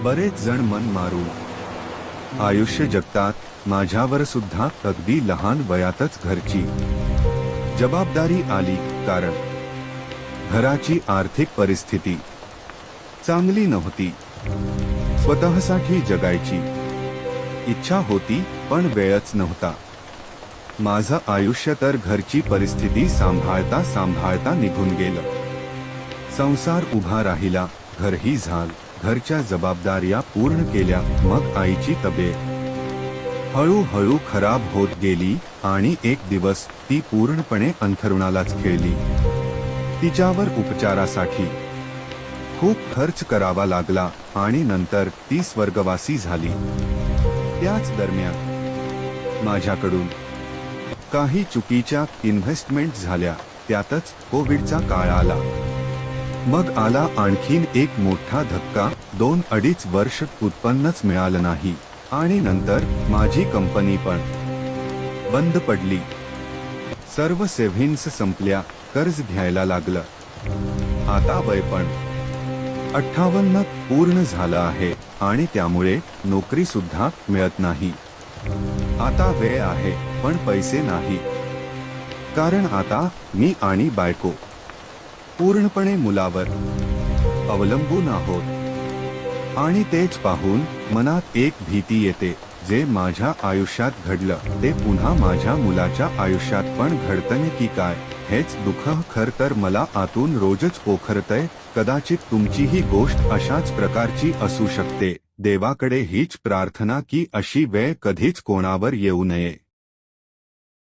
बरेच जण मन मारून आयुष्य जगतात। माझ्यावर सुद्धा अगदी लहान वयातच घरची जबाबदारी आली, कारण घराची आर्थिक परिस्थिती चांगली नव्हती। स्वतःसाठी जगायची इच्छा होती, पण वेळच नव्हता। माझं आयुष्य तर घरची परिस्थिती सांभाळता सांभाळता निघून गेलं। संसार उभा राहिला, घरही झालं, घरच्या जबाबदाऱ्या पूर्ण केल्या, मग आईची तब्येत हळूहळू खराब होत गेली आणि एक दिवस ती पूर्णपणे अंथरुणालाच खिळली। तिच्यावर उपचारासाठी खूप खर्च करावा लागला आणि नंतर ती स्वर्गवासी झाली। त्याच दरम्यान माझ्याकडून काही चुकीच्या इन्व्हेस्टमेंट झाल्या, त्यातच कोविडचा काळ आला। मग आला आणखीन एक मोठा धक्का। 2-2.5 वर्ष उत्पन्नच मिळालं नाही आणि नंतर माझी कंपनी पण बंद पडली। सर्व सेव्हिंग्स संपल्या, कर्ज घ्यायला लागलं। आता वय पण 58 पूर्ण झालं आहे आणि त्यामुळे नोकरी सुद्धा मिळत नाही। आता वेळ आहे पण पैसे नाही, कारण आता मी आणि बायको पूर्णपणे मुलावर अवलंबून आहोत। आणि तेच पाहून मनात एक भीती येते, जे माझ्या आयुष्यात घडलं ते पुन्हा माझ्या मुलाच्या आयुष्यात पण घडतंय की काय, हेच दुःख खरं तर मला आतून रोजच पोखरतंय। कदाचित तुमचीही गोष्ट अशाच प्रकारची असू शकते। देवाकडे हीच प्रार्थना की अशी वेळ कधीच कोणावर येऊ नये।